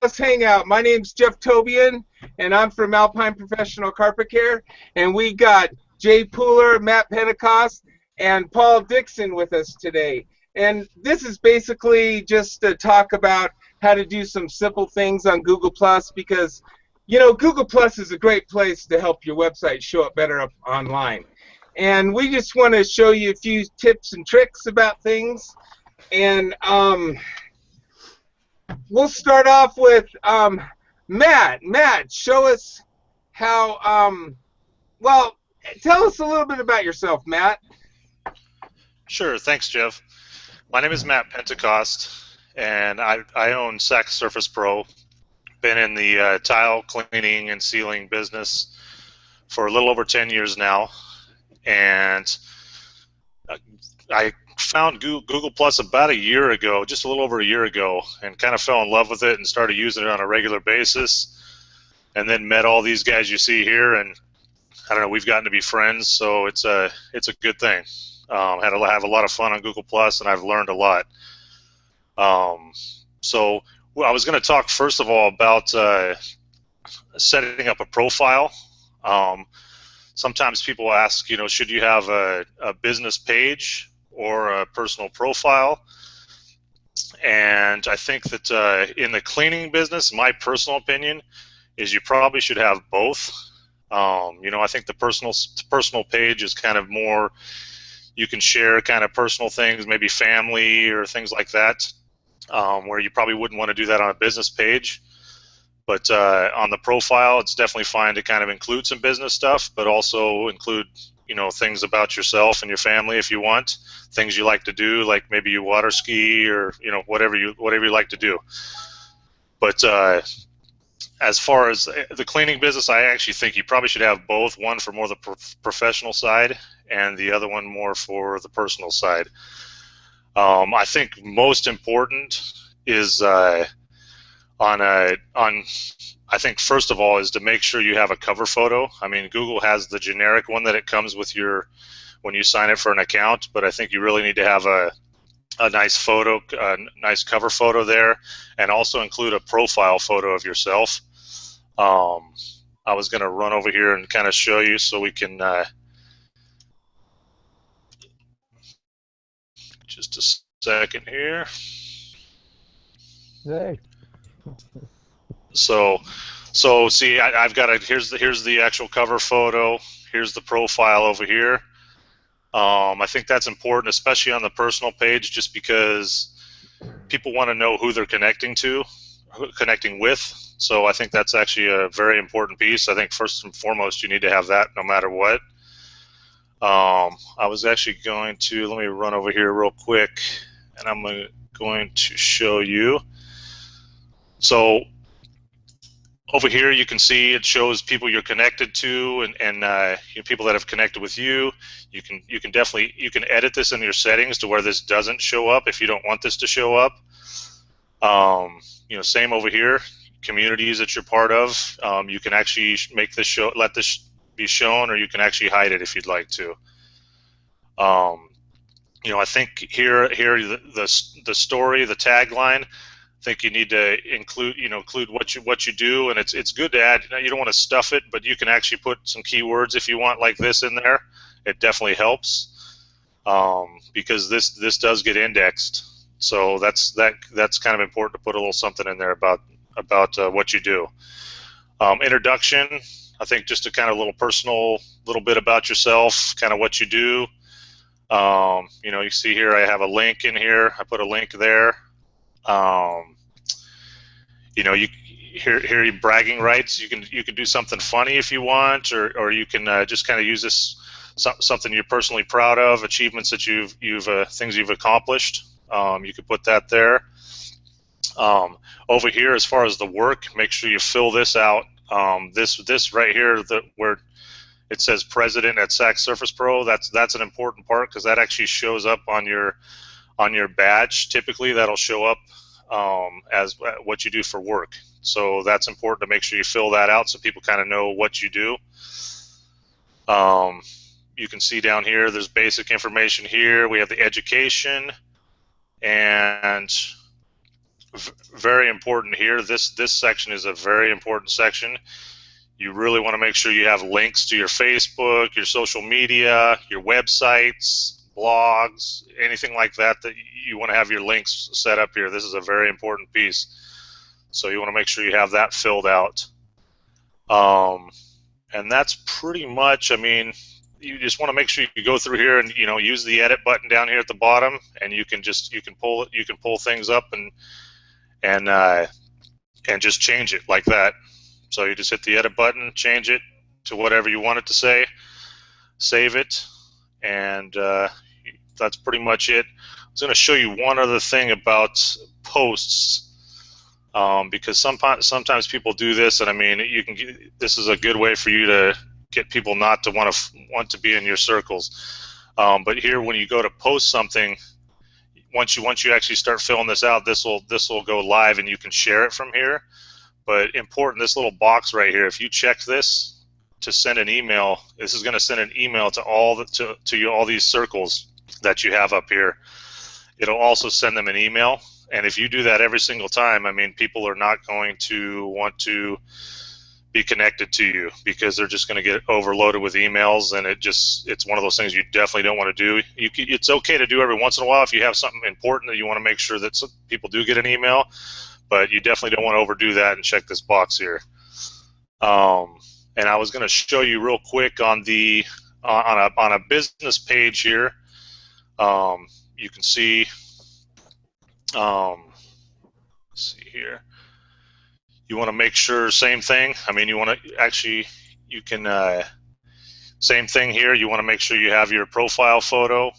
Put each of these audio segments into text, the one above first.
Let's hang out. My name's Jeff Tobian, and I'm from Alpine Professional Carpet Care. And we got Jay Pooler, Matt Pentecost, and Paul Dixon with us today. And this is basically just to talk about how to do some simple things on Google Plus because, Google Plus is a great place to help your website show up better up online. And we just want to show you a few tips and tricks about things. And we'll start off with Matt. Matt, show us how. Well, tell us a little bit about yourself, Matt. Sure, thanks, Jeff. My name is Matt Pentecost, and I own Sac Surface Pro. Been in the tile cleaning and sealing business for a little over 10 years now, and I found Google Plus about a year ago, just a little over a year ago, and kind of fell in love with it and started using it on a regular basis, and then met all these guys you see here, and I don't know, we've gotten to be friends, so it's a good thing. Have a lot of fun on Google Plus, and I've learned a lot. So I was going to talk first of all about setting up a profile. Sometimes people ask, should you have a business page or a personal profile? And I think that in the cleaning business, my personal opinion is you probably should have both. I think the personal page is kind of more, you can share kind of personal things, maybe family or things like that, where you probably wouldn't want to do that on a business page. But on the profile, it's definitely fine to kind of include some business stuff, but also include, things about yourself and your family if you want, things you like to do, like maybe you water ski or whatever you like to do. But as far as the cleaning business, I actually think you probably should have both, one for more the professional side and the other one more for the personal side. I think most important is I think first of all is to make sure you have a cover photo. I mean, Google has the generic one that it comes with when you sign up for an account, but I think you really need to have a nice photo, a nice cover photo there, and also include a profile photo of yourself. I was going to run over here and kind of show you so we can just a second here. Hey. So see, I've got here's the actual cover photo. Here's the profile over here. I think that's important, especially on the personal page, just because people want to know who they're connecting with. So I think that's actually a very important piece. I think first and foremost, you need to have that no matter what. I was actually going to, let me run over here real quick, and I'm going to show you. So over here you can see it shows people you're connected to and people that have connected with you. You can definitely edit this in your settings to where this doesn't show up if you don't want this to show up. Same over here, communities that you're part of. You can actually make this let this be shown, or you can actually hide it if you'd like to. I think here the story, the tagline, I think you need to include what you do, and it's good to add. You don't want to stuff it, but you can actually put some keywords if you want, like this in there. It definitely helps because this does get indexed. So that's kind of important to put a little something in there about what you do. Introduction, I think just a kind of little bit about yourself, kind of what you do. You see here I have a link in here. I put a link there. Here bragging rights. You can do something funny if you want, or you can just kind of use this something you're personally proud of, achievements that you've things you've accomplished. You could put that there. Over here, as far as the work, make sure you fill this out. This right here, where it says President at Sac Surface Pro. That's an important part because that actually shows up on your badge. Typically, that'll show up as what you do for work. So that's important to make sure you fill that out so people kind of know what you do. You can see down here, there's basic information here. We have the education, and very important here. This section is a very important section. You really want to make sure you have links to your Facebook, your social media, your websites, blogs, anything like that that you want to have your links set up here. This is a very important piece. So you want to make sure you have that filled out. And that's pretty much, I mean, you just want to make sure you go through here and, you know, use the edit button down here at the bottom, and you can pull things up and just change it like that. So you just hit the edit button, change it to whatever you want it to say, save it, and that's pretty much it. I was going to show you one other thing about posts, because sometimes people do this, and I mean, this is a good way for you to get people not to want to be in your circles. But here, when you go to post something, once you actually start filling this out, this will go live, and you can share it from here. But important, this little box right here, if you check this to send an email, this is going to send an email to all these circles that you have up here. It'll also send them an email, and if you do that every single time, I mean, people are not going to want to be connected to you, because they're just going to get overloaded with emails, and it's one of those things you definitely don't want to do. It's okay to do every once in a while if you have something important that you want to make sure that people do get an email, but you definitely don't want to overdo that and check this box here. And I was going to show you real quick on a business page here. You can see, let's see here. You want to make sure, same thing. I mean, same thing here. You want to make sure you have your profile photo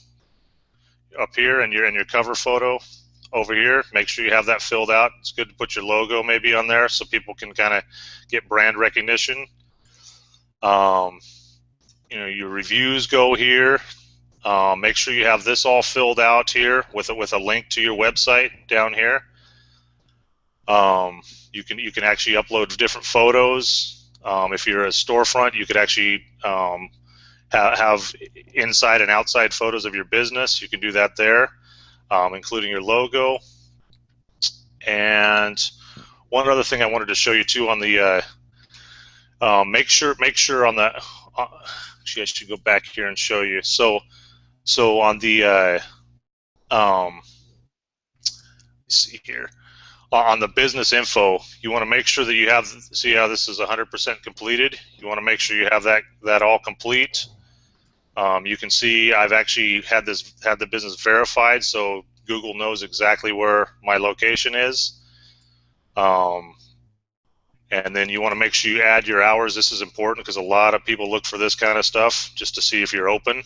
up here and your cover photo over here. Make sure you have that filled out. It's good to put your logo maybe on there so people can kind of get brand recognition. You know, your reviews go here. Make sure you have this all filled out here with a link to your website down here. You can actually upload different photos. If you're a storefront, you could actually have inside and outside photos of your business. You can do that there, including your logo. And one other thing I wanted to show you too on the make sure on the actually I should go back here and show you. So on the let's see here. On the business info, you want to make sure that you have, see how this is 100% completed? You want to make sure you have that all complete. You can see I've actually had the business verified, so Google knows exactly where my location is. And then you want to make sure you add your hours. This is important because a lot of people look for this kind of stuff just to see if you're open.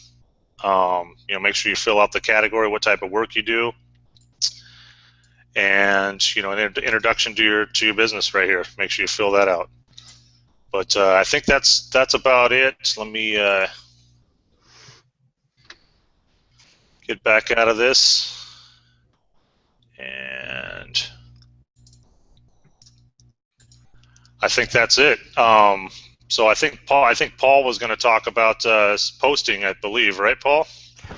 You know, make sure you fill out the category, what type of work you do. And, you know, an introduction to your business right here. Make sure you fill that out. But I think that's about it. Let me get back out of this. And I think that's it. So I think Paul was going to talk about posting, I believe, right, Paul?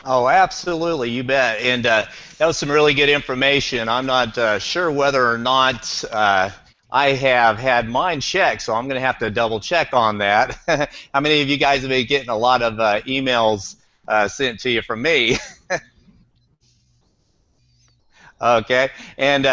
Oh, absolutely, you bet. And that was some really good information. I'm not sure whether or not I have had mine checked, so I'm going to have to double check on that. How many of you guys have been getting a lot of emails sent to you from me? Okay, and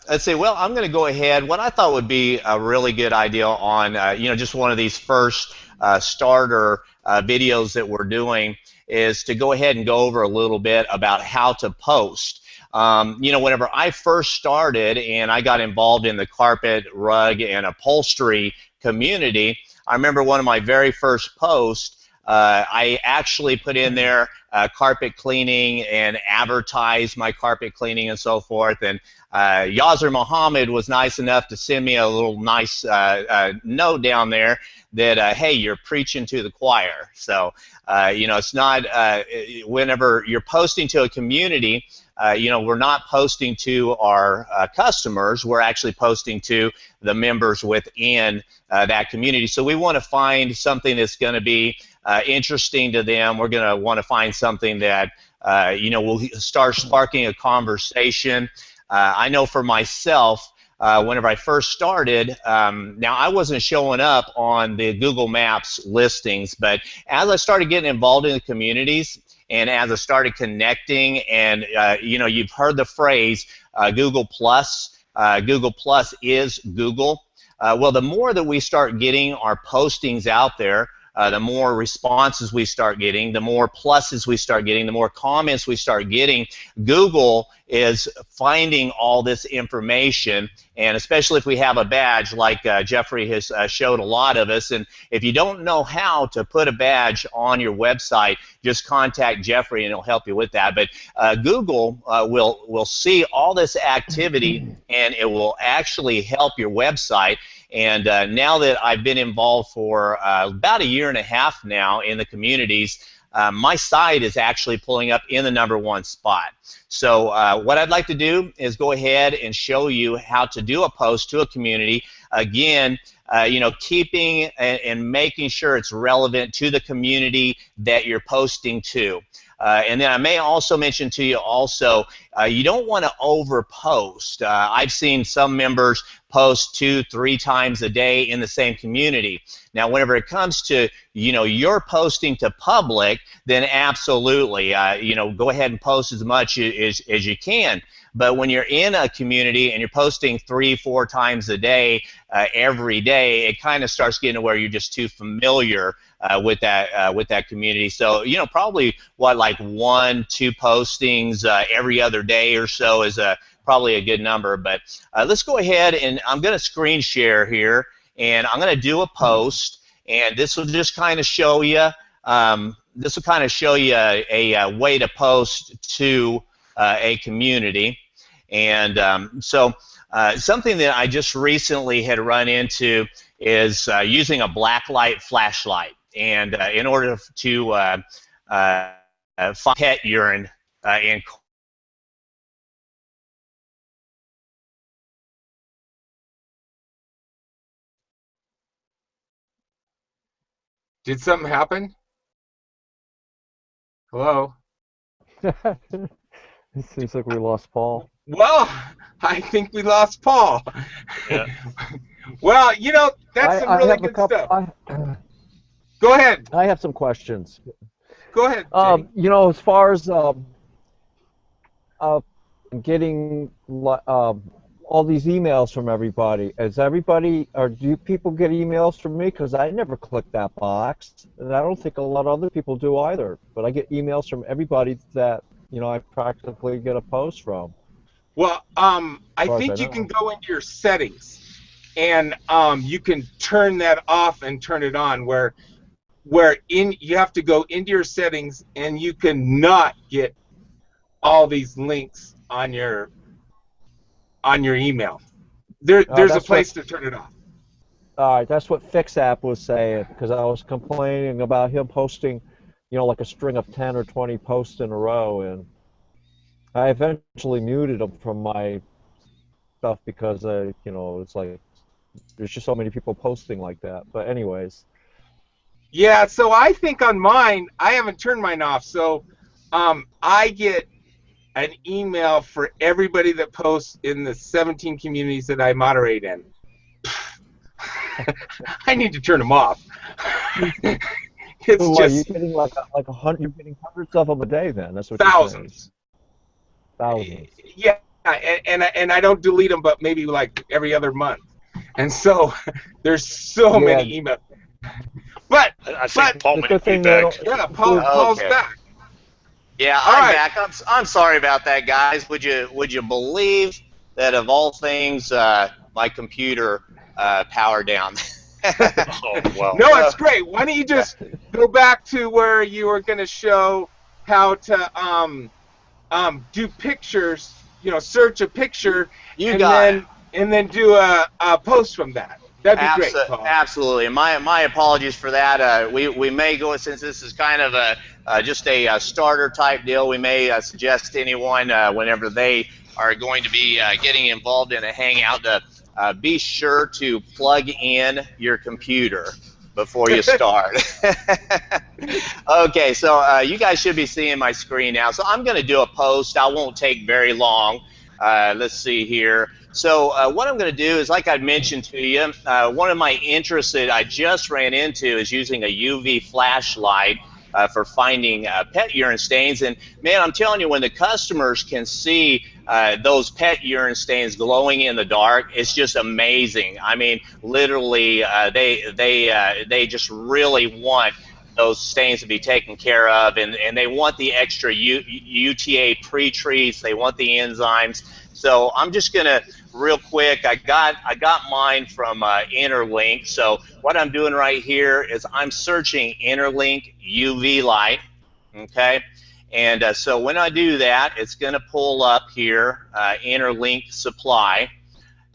let's see. Well, I'm going to go ahead. What I thought would be a really good idea on, you know, just one of these first starter videos that we're doing is to go ahead and go over a little bit about how to post. You know, whenever I first started and I got involved in the carpet, rug, and upholstery community, I remember one of my very first posts, I actually put in there carpet cleaning and advertised my carpet cleaning and so forth. And Yasser Muhammad was nice enough to send me a little nice note down there that, hey, you're preaching to the choir. So, you know, it's not, whenever you're posting to a community, you know, we're not posting to our customers, we're actually posting to the members within that community. So we want to find something that's going to be interesting to them. We're going to want to find something that, you know, will start sparking a conversation. I know for myself, whenever I first started, now I wasn't showing up on the Google Maps listings, but as I started getting involved in the communities and as I started connecting, and you know, you've heard the phrase Google Plus. Google Plus is Google. Well, the more that we start getting our postings out there, the more responses we start getting, the more pluses we start getting, the more comments we start getting. Google is finding all this information, and especially if we have a badge like Jeffrey has showed a lot of us. And if you don't know how to put a badge on your website, just contact Jeffrey and he'll help you with that. But Google will see all this activity, and it will actually help your website. And now that I've been involved for about a year and a half now in the communities, my site is actually pulling up in the #1 spot. So what I'd like to do is go ahead and show you how to do a post to a community. Again, you know, keeping and making sure it's relevant to the community that you're posting to. And then I may also mention to you also, you don't want to overpost. I've seen some members post 2-3 times a day in the same community. Now, whenever it comes to, you know, you're posting to public, then absolutely, you know, go ahead and post as much as you can. But when you're in a community and you're posting 3-4 times a day, every day, it kind of starts getting to where you're just too familiar with that community. So, you know, probably what, like 1-2 postings every other day or so is probably a good number. But let's go ahead, and I'm going to screen share here, and I'm going to do a post, and this will just kind of show you. This will kind of show you a way to post to a community. And so something that I just recently had run into is using a blacklight flashlight. And in order to find pet urine in Did something happen? Hello? It seems like we lost Paul. Well, I think we lost Paul. Yeah. Well, you know, that's some really good stuff. Go ahead. I have some questions. Go ahead, Jay. You know, as far as getting all these emails from everybody, or do people get emails from me? Because I never click that box, and I don't think a lot of other people do either. But I get emails from everybody that, you know, I practically get a post from. Well, I think you can go into your settings, and you can turn that off and turn it on. Where you have to go into your settings, and you can not get all these links on your email. There's a place to turn it off. All right, that's what FixApp was saying, because I was complaining about him posting, you know, like a string of 10 or 20 posts in a row, and I eventually muted him from my stuff because, you know, it's like there's just so many people posting like that. But anyways. Yeah, so I think on mine, I haven't turned mine off, so I get an email for everybody that posts in the 17 communities that I moderate in. I need to turn them off. It's so just you're getting like 100. You're getting hundreds of them a day. Then that's what thousands. You're saying. Thousands. Yeah, and I don't delete them, but maybe like every other month. And so there's so many emails. But I think Paul may be back. Yeah, Paul's back. Yeah, I'm back. I'm sorry about that, guys. Would you believe that of all things, my computer powered down? Oh, well. No, it's great. Why don't you just go back to where you were going to show how to do pictures? You know, search a picture, and then do a post from that. That'd be great, Paul. Absolutely. My apologies for that. We may go, since this is kind of just a starter type deal, we may suggest to anyone whenever they are going to be getting involved in a Hangout to be sure to plug in your computer before you start. Okay, so you guys should be seeing my screen now. So I'm going to do a post. I won't take very long. let's see here. So what I'm going to do is, like I mentioned to you, one of my interests that I just ran into is using a UV flashlight for finding pet urine stains. And man, I'm telling you, when the customers can see those pet urine stains glowing in the dark, it's just amazing. I mean, literally, they just really want those stains to be taken care of, and they want the extra UTA pre-treats, they want the enzymes. So I'm just gonna real quick, I got mine from Interlink. So what I'm doing right here is I'm searching Interlink UV light, okay? And so when I do that, it's gonna pull up here Interlink supply,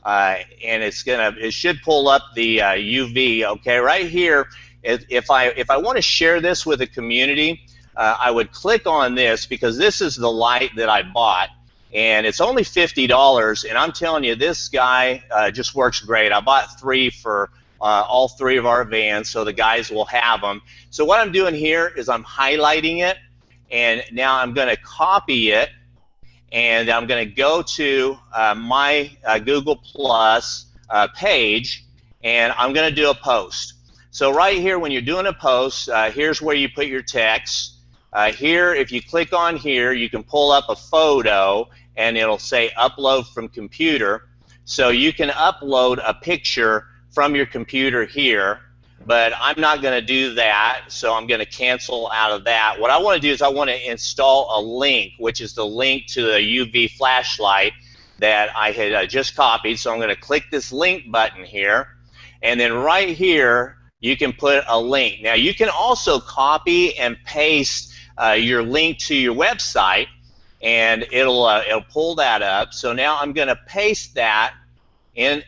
and it should pull up the UV, okay? Right here, if I want to share this with a community, I would click on this, because this is the light that I bought, and it's only $50, and I'm telling you, this guy just works great. I bought 3 for all 3 of our vans, so the guys will have them. So what I'm doing here is I'm highlighting it, and now I'm going to copy it, and I'm going to go to my Google Plus page, and I'm going to do a post. So right here, when you're doing a post, here's where you put your text. Here, if you click on here, you can pull up a photo, and it'll say upload from computer. So you can upload a picture from your computer here, but I'm not going to do that, so I'm going to cancel out of that. What I want to do is I want to install a link, which is the link to the UV flashlight that I had just copied. So I'm going to click this link button here, and then right here, you can put a link. Now, you can also copy and paste your link to your website, and it'll pull that up. So now I'm going to paste that in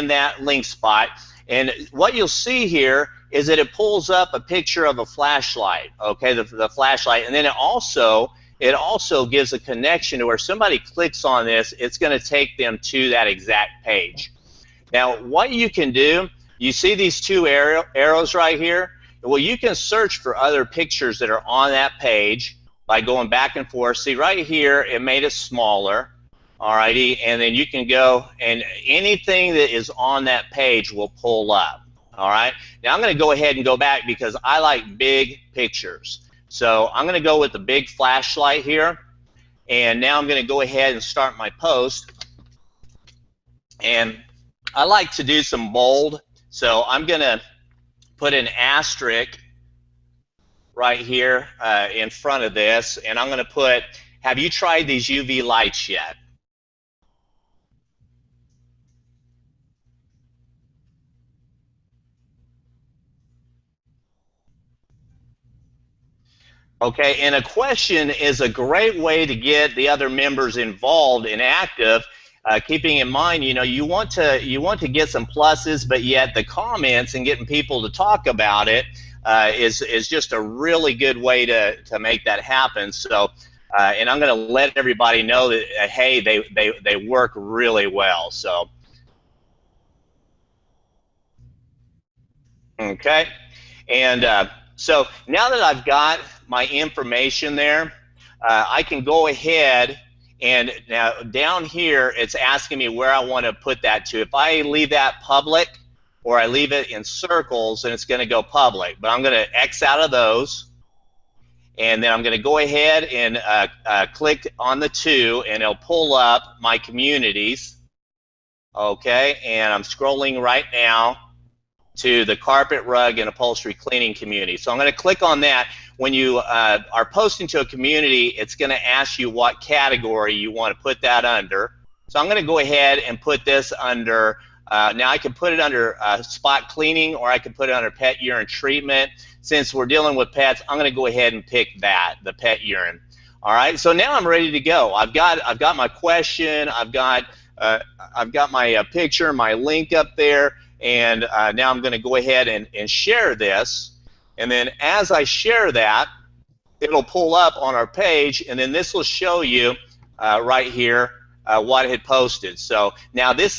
that link spot, and what you'll see here is that it pulls up a picture of a flashlight, okay, the flashlight, and then it also gives a connection to where somebody clicks on this, it's going to take them to that exact page. Now, what you can do, you see these 2 arrows right here? Well, you can search for other pictures that are on that page by going back and forth. See, right here, it made it smaller, alrighty, and then you can go, and anything that is on that page will pull up, all right? Now, I'm going to go ahead and go back because I like big pictures. So I'm going to go with the big flashlight here, and now I'm going to go ahead and start my post, and I like to do some bold. So I'm going to put an asterisk right here in front of this, and I'm going to put, have you tried these UV lights yet? Okay, and a question is a great way to get the other members involved and active. Keeping in mind, you know, you want to get some pluses, but yet the comments and getting people to talk about it is just a really good way to make that happen. So, and I'm going to let everybody know that hey, they work really well. So, okay, and so now that I've got my information there, I can go ahead. And now down here, it's asking me where I want to put that to. If I leave that public or I leave it in circles, then it's going to go public. But I'm going to X out of those. And then I'm going to go ahead and click on the 2, and it'll pull up my communities. Okay, and I'm scrolling right now to the carpet, rug, and upholstery cleaning community. So I'm going to click on that. When you are posting to a community, it's going to ask you what category you want to put that under. So I'm going to go ahead and put this under, now I can put it under spot cleaning, or I can put it under pet urine treatment. Since we're dealing with pets, I'm going to go ahead and pick that, the pet urine. All right, so now I'm ready to go. I've got my question, I've got my picture, my link up there, and now I'm going to go ahead and share this. And then as I share that, it'll pull up on our page, and then this will show you right here what it had posted. So now this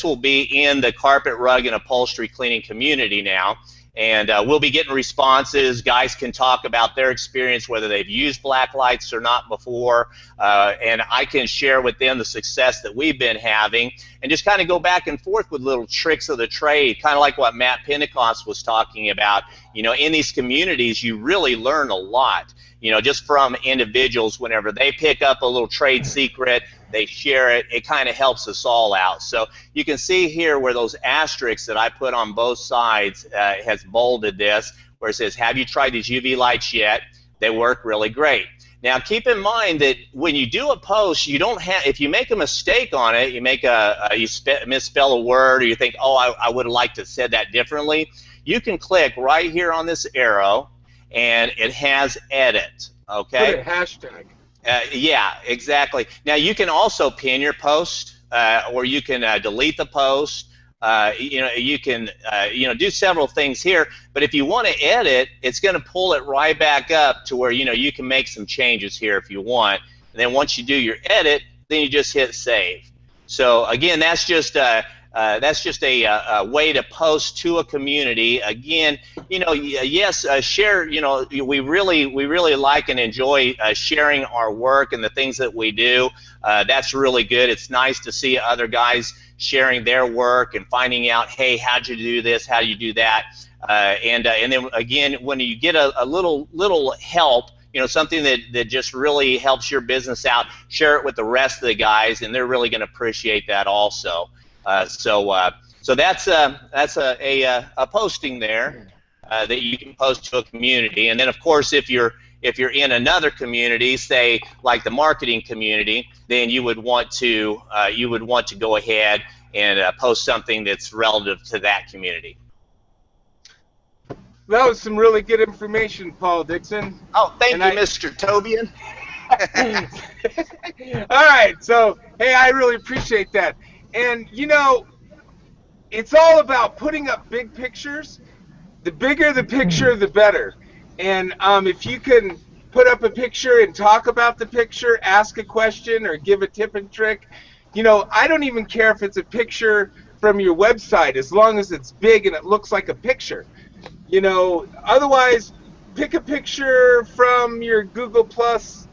will be in the carpet, rug, and upholstery cleaning community now. And we'll be getting responses. Guys can talk about their experience, whether they've used Blacklights or not before, and I can share with them the success that we've been having, and just kind of go back and forth with little tricks of the trade, kind of like what Matt Pentecost was talking about. You know, in these communities, you really learn a lot, you know, just from individuals. Whenever they pick up a little trade secret, they share it, it kind of helps us all out. So you can see here where those asterisks that I put on both sides has bolded this, where it says, have you tried these UV lights yet? They work really great. Now keep in mind that when you do a post, you don't have, if you make a mistake on it, you make you misspell a word, or you think, oh, I would have liked to have said that differently, you can click right here on this arrow and it has edit, okay? Put a hashtag. Yeah, exactly. Now you can also pin your post, or you can delete the post. You know, you can do several things here. But if you want to edit, it's going to pull it right back up to where you can make some changes here if you want. And then once you do your edit, then you just hit save. So again, that's just a way to post to a community. Again, yes, share. We really like and enjoy sharing our work and the things that we do. That's really good. It's nice to see other guys sharing their work and finding out, hey, how'd you do this? How do you do that? And then again, when you get a little help, something that just really helps your business out, share it with the rest of the guys, and they're really going to appreciate that also. So that's a posting there that you can post to a community. And then of course, if you're in another community, say like the marketing community, then you would want to go ahead and post something that's relative to that community. That was some really good information, Paul Dixon. Oh, thank you, Mr. Tobian. All right, so hey, I really appreciate that. And it's all about putting up big pictures. The bigger the picture, the better. And if you can put up a picture and talk about the picture, ask a question, or give a tip and trick, I don't even care if it's a picture from your website, as long as it's big and it looks like a picture. Otherwise, pick a picture from your Google Plus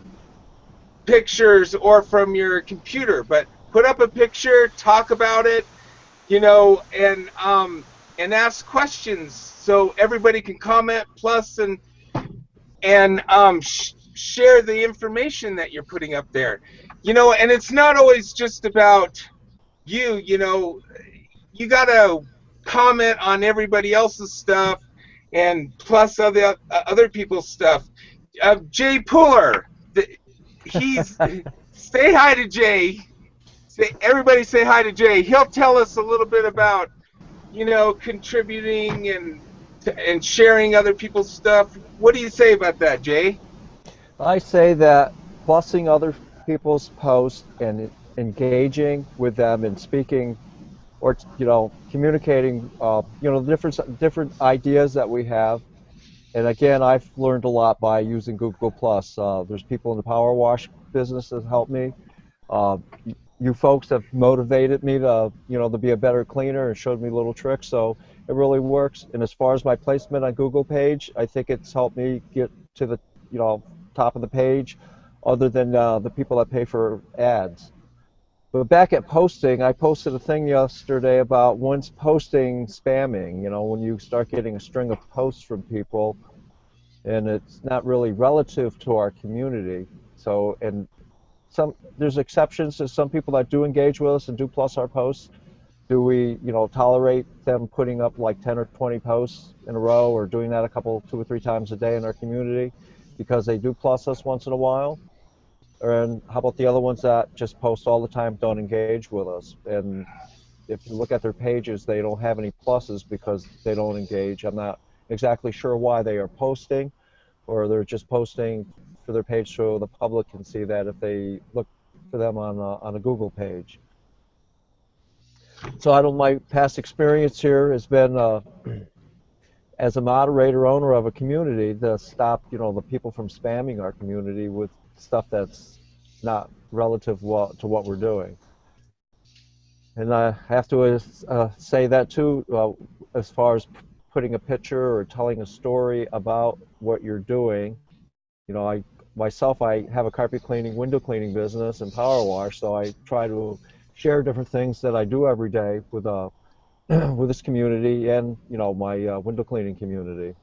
pictures or from your computer, but put up a picture, talk about it, and ask questions so everybody can comment, plus and share the information that you're putting up there. And it's not always just about you. You gotta comment on everybody else's stuff and plus other people's stuff. Jay Puller, he's say hi to Jay. Everybody say hi to Jay. He'll tell us a little bit about, contributing and sharing other people's stuff. What do you say about that, Jay? I say that plussing other people's posts and engaging with them and speaking, or communicating, different ideas that we have. And again, I've learned a lot by using Google Plus. There's people in the power wash business that help me. You folks have motivated me to, to be a better cleaner and showed me little tricks, so it really works. And as far as my placement on Google page, I think it's helped me get to the, top of the page, other than the people that pay for ads. But back at posting, I posted a thing yesterday about when's posting spamming. When you start getting a string of posts from people, and it's not really relative to our community. So, and there's exceptions to some people that do engage with us and do plus our posts. Do we, tolerate them putting up like 10 or 20 posts in a row, or doing that 2 or 3 times a day in our community because they do plus us once in a while? And how about the other ones that just post all the time, don't engage with us? And if you look at their pages, they don't have any pluses because they don't engage. I'm not exactly sure why they are posting, or they're just posting for their page so the public can see that if they look for them on a Google page. So my past experience here has been as a moderator, owner of a community, to stop the people from spamming our community with stuff that's not relative to what we're doing. And I have to say that too, as far as putting a picture or telling a story about what you're doing. You know, I have a carpet cleaning, window cleaning business and power wash, so I try to share different things that I do every day with with this community and, you know, my window cleaning community.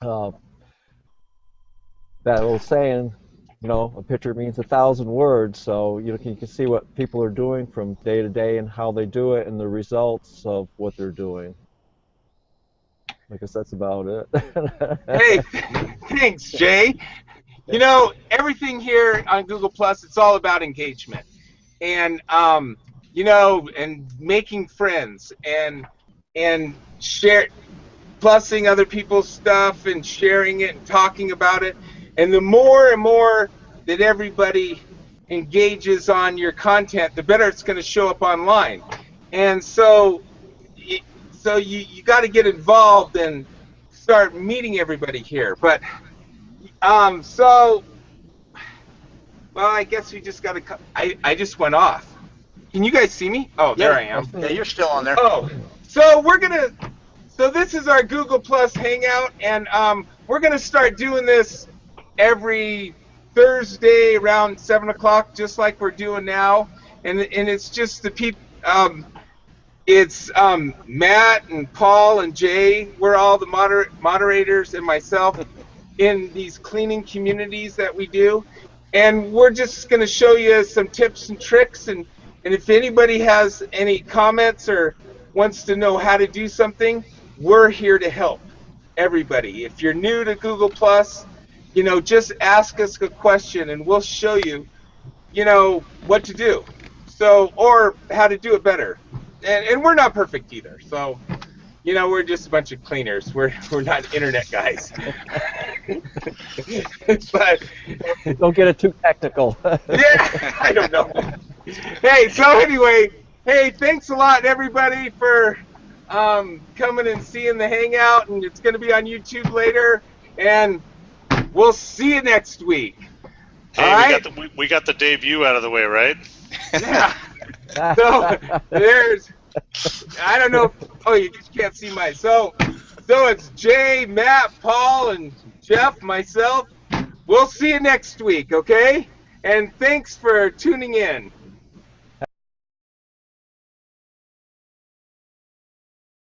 That old saying, you know, a picture means 1,000 words. So you can see what people are doing from day to day and how they do it and the results of what they're doing. I guess that's about it. Hey, thanks, Jay. You know, everything here on Google Plus, it's all about engagement, and you know, and making friends, and share, plussing other people's stuff and sharing it and talking about it. And the more and more that everybody engages on your content, the better it's going to show up online. And so you got to get involved and start meeting everybody here. But well, I guess we just got to. I just went off. Can you guys see me? Oh, there I am. Yeah, you're still on there. Oh, so so this is our Google Plus Hangout, and we're gonna start doing this every Thursday around 7 o'clock, just like we're doing now. And it's just the people. It's Matt and Paul and Jay. We're all the moderators and myself in these cleaning communities that we do, and we're just gonna show you some tips and tricks. And if anybody has any comments or wants to know how to do something, we're here to help everybody. If you're new to Google Plus, you know, just ask us a question and we'll show you, you know, what to do. So, or how to do it better. And we're not perfect either. So, you know, we're just a bunch of cleaners. We're not internet guys. But Don't get it too technical. yeah, I don't know. Hey, so anyway, hey, thanks a lot, everybody, for coming and seeing the Hangout, and it's going to be on YouTube later, and we'll see you next week. Hey, all right? we got the debut out of the way, right? Yeah. So there's, I don't know. Oh, you just can't see my. So it's Jay, Matt, Paul, and Jeff, myself. We'll see you next week, okay? And thanks for tuning in.